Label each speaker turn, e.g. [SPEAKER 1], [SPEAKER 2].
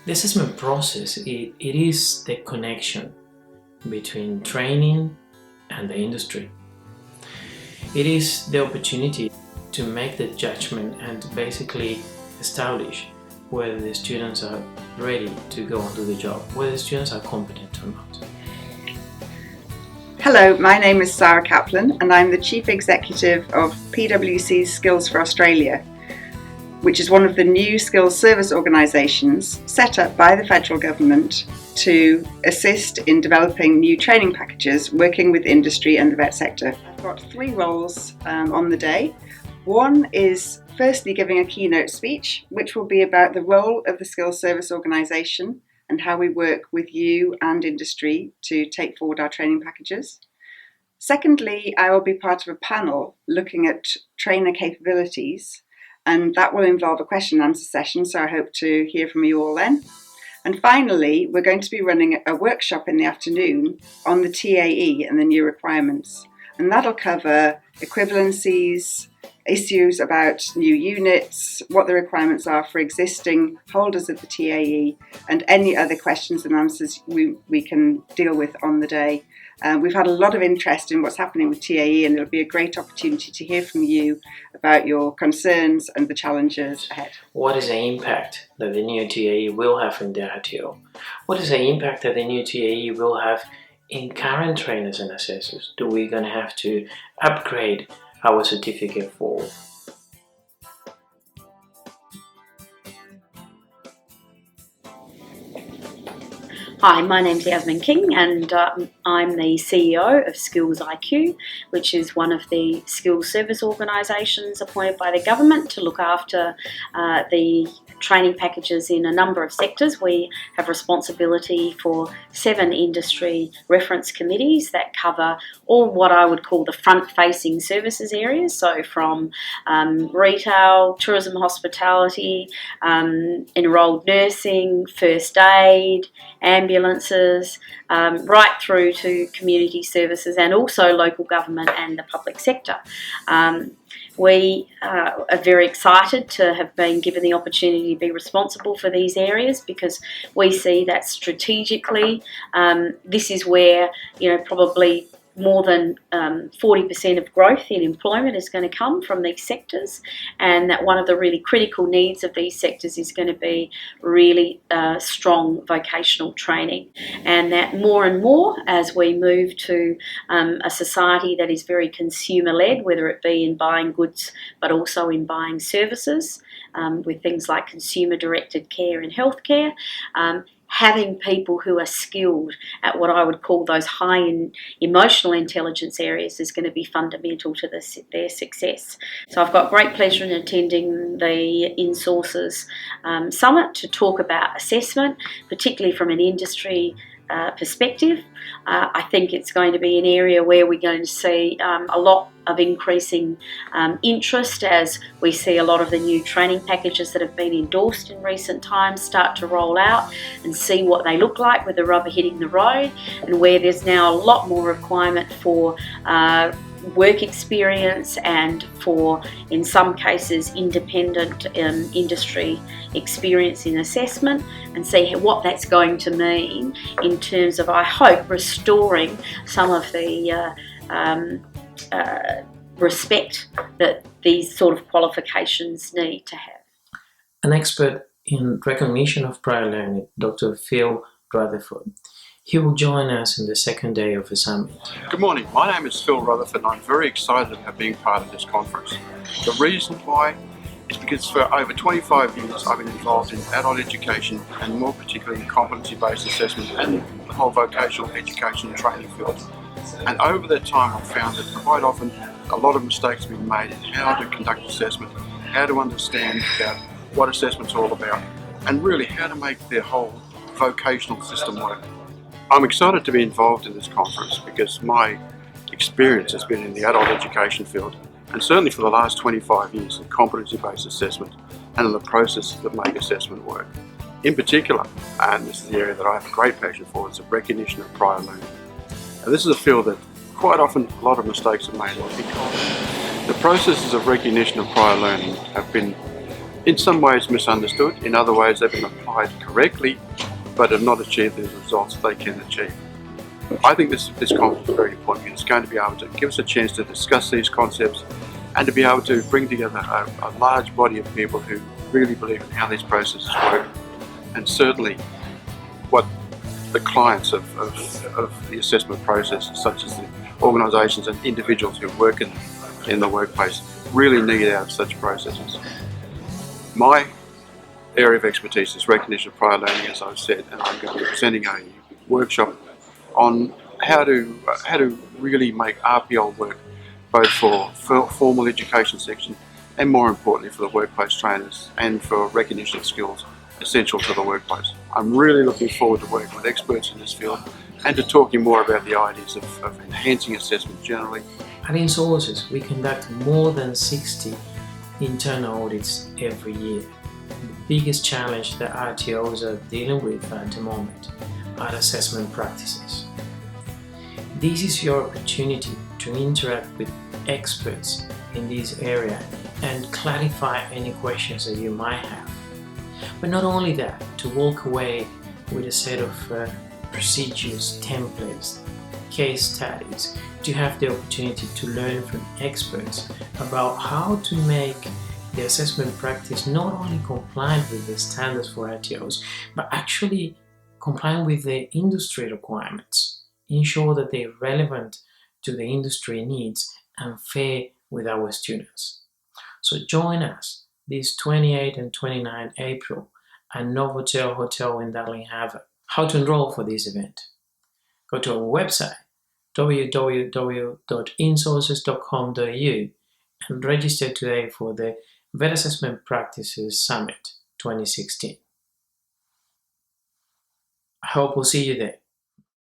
[SPEAKER 1] The assessment process, it is the connection between training and the industry. It is the opportunity to make the judgment and to basically establish whether the students are ready to go and do the job, whether the students are competent or not.
[SPEAKER 2] Hello, my name is Sarah Kaplan and I'm the Chief Executive of PwC's Skills for Australia, which is one of the new skills service organisations set up by the federal government to assist in developing new training packages working with industry and the vet sector. I've got 3 roles on the day. One is firstly giving a keynote speech, which will be about the role of the skills service organisation and how we work with you and industry to take forward our training packages. Secondly, I will be part of a panel looking at trainer capabilities, and that will involve a question and answer session, so I hope to hear from you all then. And finally, we're going to be running a workshop in the afternoon on the TAE and the new requirements, and that'll cover equivalencies, issues about new units, what the requirements are for existing holders of the TAE, and any other questions and answers we can deal with on the day. We've had a lot of interest in what's happening with TAE, and it'll be a great opportunity to hear from you about your concerns and the challenges ahead.
[SPEAKER 1] What is the impact that the new TAE will have in the RTO? What is the impact that the new TAE will have in current trainers and assessors? Do we going to have to upgrade our certificate for?
[SPEAKER 3] Hi, my name's Yasmin King and I'm the CEO of Skills IQ, which is one of the skills service organisations appointed by the government to look after the training packages in a number of sectors. We have responsibility for 7 industry reference committees that cover all what I would call the front-facing services areas, so from retail, tourism, hospitality, enrolled nursing, first aid, ambulances, right through to community services and also local government and the public sector. We are very excited to have been given the opportunity to be responsible for these areas, because we see that strategically this is where, probably more than 40% of growth in employment is going to come from these sectors, and that one of the really critical needs of these sectors is going to be really strong vocational training, and that more and more as we move to a society that is very consumer-led, whether it be in buying goods but also in buying services, with things like consumer-directed care and healthcare, having people who are skilled at what I would call those high emotional intelligence areas is going to be fundamental to their success. So I've got great pleasure in attending the Insources Summit to talk about assessment, particularly from an industry perspective. I think it's going to be an area where we're going to see a lot of increasing interest as we see a lot of the new training packages that have been endorsed in recent times start to roll out, and see what they look like with the rubber hitting the road, and where there's now a lot more requirement for work experience and for, in some cases, independent industry experience in assessment, and see what that's going to mean in terms of, I hope, restoring some of the respect that these sort of qualifications need to have.
[SPEAKER 1] An expert in recognition of prior learning, Dr. Phil Rutherford. He will join us in the second day of the summit.
[SPEAKER 4] Good morning, my name is Phil Rutherford and I'm very excited about being part of this conference. The reason why is because for over 25 years I've been involved in adult education, and more particularly in competency-based assessment and the whole vocational education and training field. And over that time I've found that quite often a lot of mistakes have been made in how to conduct assessment, how to understand about what assessment's all about, and really how to make the whole vocational system work. I'm excited to be involved in this conference because my experience has been in the adult education field, and certainly for the last 25 years in competency-based assessment and in the processes that make assessment work. In particular, and this is the area that I have a great passion for, is the recognition of prior learning. And this is a field that quite often a lot of mistakes are made on, because the processes of recognition of prior learning have been in some ways misunderstood, in other ways they've been applied correctly, but have not achieved the results they can achieve. I think this conference is very important. It's going to be able to give us a chance to discuss these concepts and to be able to bring together a large body of people who really believe in how these processes work, and certainly what the clients of the assessment process, such as the organisations and individuals who work in the workplace, really need out of such processes. My area of expertise is recognition of prior learning, as I've said, and I'm going to be presenting a workshop on how to really make RPL work both for formal education section and, more importantly, for the workplace trainers and for recognition of skills essential to the workplace. I'm really looking forward to working with experts in this field and to talking more about the ideas of enhancing assessment generally.
[SPEAKER 1] At Insources, we conduct more than 60 internal audits every year. The biggest challenge that RTOs are dealing with at the moment are assessment practices. This is your opportunity to interact with experts in this area and clarify any questions that you might have. But not only that, to walk away with a set of procedures, templates, case studies, to have the opportunity to learn from experts about how to make the assessment practice not only compliant with the standards for RTOs, but actually compliant with the industry requirements, ensure that they're relevant to the industry needs and fair with our students. So join us this 28 and 29 April at Novotel Hotel in Darling Harbour. How to enroll for this event? Go to our website www.insources.com.au and register today for the Vet Assessment Practices Summit 2016. I hope we'll see you there.